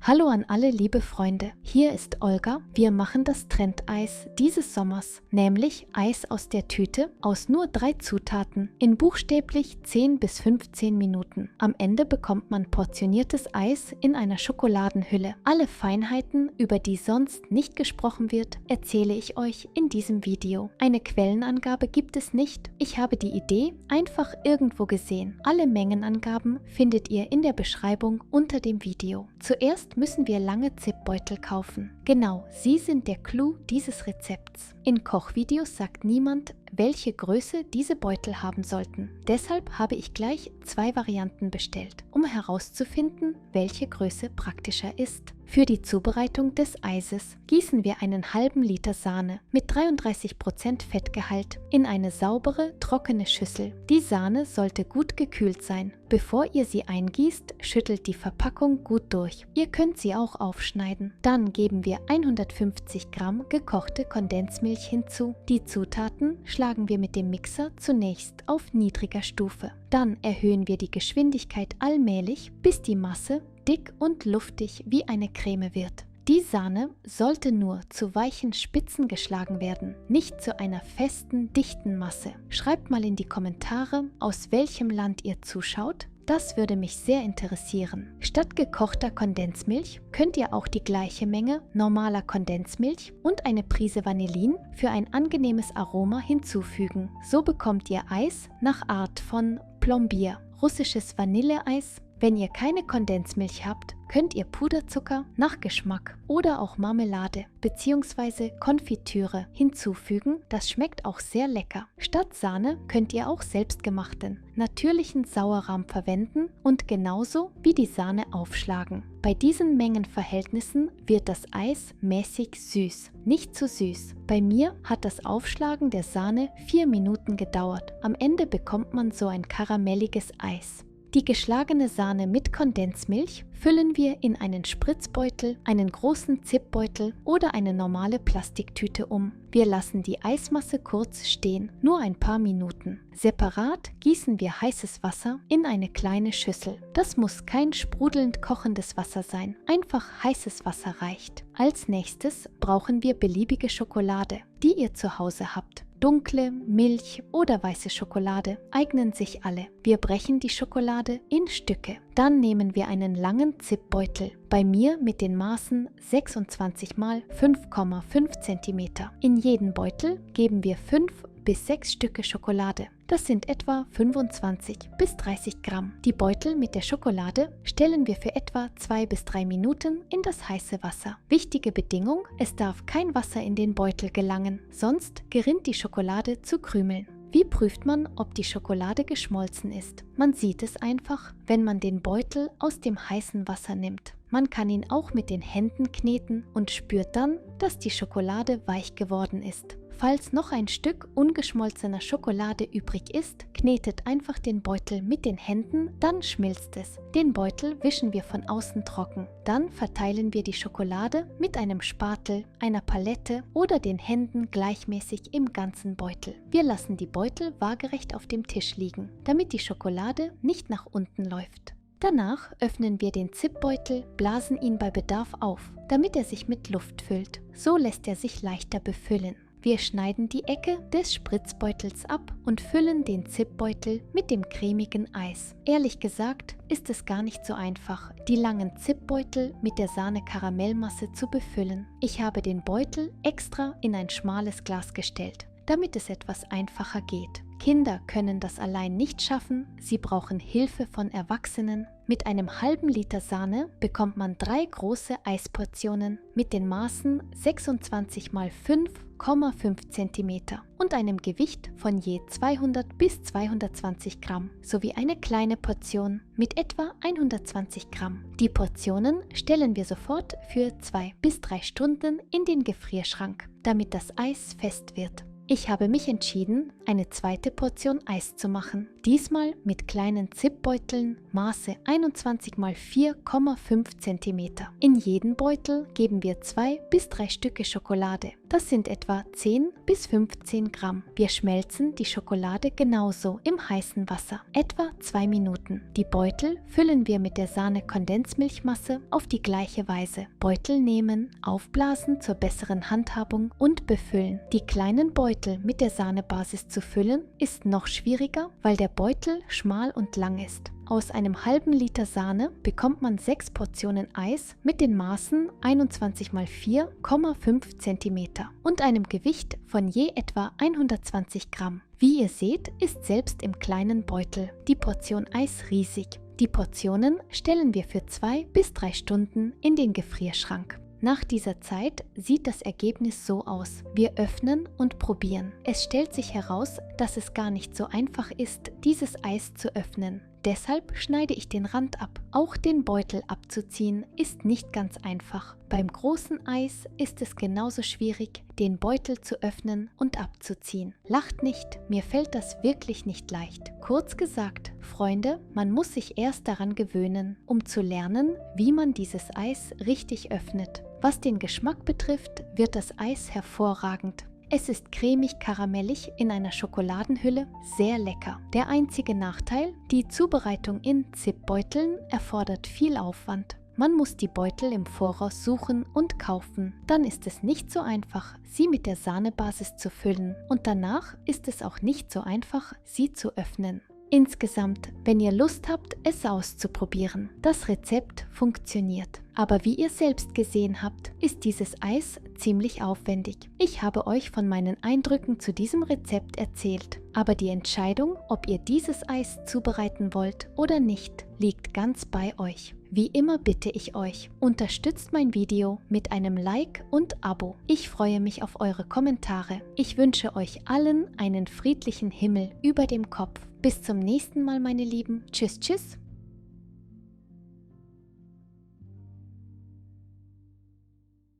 Hallo an alle liebe Freunde, hier ist Olga. Wir machen das Trendeis dieses Sommers, nämlich Eis aus der Tüte aus nur 3 Zutaten in buchstäblich 10 bis 15 Minuten. Am Ende bekommt man portioniertes Eis in einer Schokoladenhülle. Alle Feinheiten, über die sonst nicht gesprochen wird, erzähle ich euch in diesem Video. Eine Quellenangabe gibt es nicht. Ich habe die Idee einfach irgendwo gesehen. Alle Mengenangaben findet ihr in der Beschreibung unter dem Video. Zuerst müssen wir lange Zipbeutel kaufen. Genau, sie sind der Clou dieses Rezepts. In Kochvideos sagt niemand, welche Größe diese Beutel haben sollten. Deshalb habe ich gleich 2 Varianten bestellt, um herauszufinden, welche Größe praktischer ist. Für die Zubereitung des Eises gießen wir einen halben Liter Sahne mit 33% Fettgehalt in eine saubere, trockene Schüssel. Die Sahne sollte gut gekühlt sein. Bevor ihr sie eingießt, schüttelt die Verpackung gut durch. Ihr könnt sie auch aufschneiden. Dann geben wir 150 Gramm gekochte Kondensmilch hinzu. Die Zutaten schlagen wir mit dem Mixer zunächst auf niedriger Stufe. Dann erhöhen wir die Geschwindigkeit allmählich, bis die Masse dick und luftig wie eine Creme wird. Die Sahne sollte nur zu weichen Spitzen geschlagen werden, nicht zu einer festen, dichten Masse. Schreibt mal in die Kommentare, aus welchem Land ihr zuschaut. Das würde mich sehr interessieren. Statt gekochter Kondensmilch könnt ihr auch die gleiche Menge normaler Kondensmilch und eine Prise Vanillin für ein angenehmes Aroma hinzufügen. So bekommt ihr Eis nach Art von Plombier, russisches Vanilleeis. Wenn ihr keine Kondensmilch habt, könnt ihr Puderzucker nach Geschmack oder auch Marmelade bzw. Konfitüre hinzufügen. Das schmeckt auch sehr lecker. Statt Sahne könnt ihr auch selbstgemachten, natürlichen Sauerrahm verwenden und genauso wie die Sahne aufschlagen. Bei diesen Mengenverhältnissen wird das Eis mäßig süß, nicht zu süß. Bei mir hat das Aufschlagen der Sahne 4 Minuten gedauert. Am Ende bekommt man so ein karamelliges Eis. Die geschlagene Sahne mit Kondensmilch füllen wir in einen Spritzbeutel, einen großen Zipbeutel oder eine normale Plastiktüte um. Wir lassen die Eismasse kurz stehen, nur ein paar Minuten. Separat gießen wir heißes Wasser in eine kleine Schüssel. Das muss kein sprudelnd kochendes Wasser sein, einfach heißes Wasser reicht. Als nächstes brauchen wir beliebige Schokolade, die ihr zu Hause habt. Dunkle, Milch oder weiße Schokolade eignen sich alle. Wir brechen die Schokolade in Stücke. Dann nehmen wir einen langen Zipbeutel, bei mir mit den Maßen 26 x 5,5 cm. In jeden Beutel geben wir 5 bis 6 Stücke Schokolade. Das sind etwa 25 bis 30 Gramm. Die Beutel mit der Schokolade stellen wir für etwa 2 bis 3 Minuten in das heiße Wasser. Wichtige Bedingung: es darf kein Wasser in den Beutel gelangen, sonst gerinnt die Schokolade zu Krümeln. Wie prüft man, ob die Schokolade geschmolzen ist? Man sieht es einfach, wenn man den Beutel aus dem heißen Wasser nimmt. Man kann ihn auch mit den Händen kneten und spürt dann, dass die Schokolade weich geworden ist. Falls noch ein Stück ungeschmolzener Schokolade übrig ist, knetet einfach den Beutel mit den Händen, dann schmilzt es. Den Beutel wischen wir von außen trocken. Dann verteilen wir die Schokolade mit einem Spatel, einer Palette oder den Händen gleichmäßig im ganzen Beutel. Wir lassen die Beutel waagerecht auf dem Tisch liegen, damit die Schokolade nicht nach unten läuft. Danach öffnen wir den Zipbeutel, blasen ihn bei Bedarf auf, damit er sich mit Luft füllt. So lässt er sich leichter befüllen. Wir schneiden die Ecke des Spritzbeutels ab und füllen den Zipbeutel mit dem cremigen Eis. Ehrlich gesagt ist es gar nicht so einfach, die langen Zipbeutel mit der Sahne-Karamellmasse zu befüllen. Ich habe den Beutel extra in ein schmales Glas gestellt, damit es etwas einfacher geht. Kinder können das allein nicht schaffen, sie brauchen Hilfe von Erwachsenen. Mit einem halben Liter Sahne bekommt man 3 große Eisportionen mit den Maßen 26 x 5,5 cm und einem Gewicht von je 200 bis 220 Gramm sowie eine kleine Portion mit etwa 120 Gramm. Die Portionen stellen wir sofort für 2 bis 3 Stunden in den Gefrierschrank, damit das Eis fest wird. Ich habe mich entschieden, eine zweite Portion Eis zu machen. Diesmal mit kleinen Zipbeuteln, Maße 21 x 4,5 cm. In jeden Beutel geben wir 2 bis 3 Stücke Schokolade. Das sind etwa 10 bis 15 Gramm. Wir schmelzen die Schokolade genauso im heißen Wasser, etwa 2 Minuten. Die Beutel füllen wir mit der Sahne-Kondensmilchmasse auf die gleiche Weise. Beutel nehmen, aufblasen zur besseren Handhabung und befüllen. Die kleinen Beutel mit der Sahnebasis zu füllen ist noch schwieriger, weil der Beutel schmal und lang ist. Aus einem halben Liter Sahne bekommt man 6 Portionen Eis mit den Maßen 21 x 4,5 cm und einem Gewicht von je etwa 120 Gramm. Wie ihr seht, ist selbst im kleinen Beutel die Portion Eis riesig. Die Portionen stellen wir für 2 bis 3 Stunden in den Gefrierschrank. Nach dieser Zeit sieht das Ergebnis so aus. Wir öffnen und probieren. Es stellt sich heraus, dass es gar nicht so einfach ist, dieses Eis zu öffnen. Deshalb schneide ich den Rand ab. Auch den Beutel abzuziehen ist nicht ganz einfach. Beim großen Eis ist es genauso schwierig, den Beutel zu öffnen und abzuziehen. Lacht nicht, mir fällt das wirklich nicht leicht. Kurz gesagt, Freunde, man muss sich erst daran gewöhnen, um zu lernen, wie man dieses Eis richtig öffnet. Was den Geschmack betrifft, wird das Eis hervorragend. Es ist cremig-karamellig in einer Schokoladenhülle, sehr lecker. Der einzige Nachteil, die Zubereitung in Zipbeuteln erfordert viel Aufwand. Man muss die Beutel im Voraus suchen und kaufen. Dann ist es nicht so einfach, sie mit der Sahnebasis zu füllen. Und danach ist es auch nicht so einfach, sie zu öffnen. Insgesamt, wenn ihr Lust habt, es auszuprobieren. Das Rezept funktioniert. Aber wie ihr selbst gesehen habt, ist dieses Eis ziemlich aufwendig. Ich habe euch von meinen Eindrücken zu diesem Rezept erzählt. Aber die Entscheidung, ob ihr dieses Eis zubereiten wollt oder nicht, liegt ganz bei euch. Wie immer bitte ich euch, unterstützt mein Video mit einem Like und Abo. Ich freue mich auf eure Kommentare. Ich wünsche euch allen einen friedlichen Himmel über dem Kopf. Bis zum nächsten Mal, meine Lieben. Tschüss, tschüss.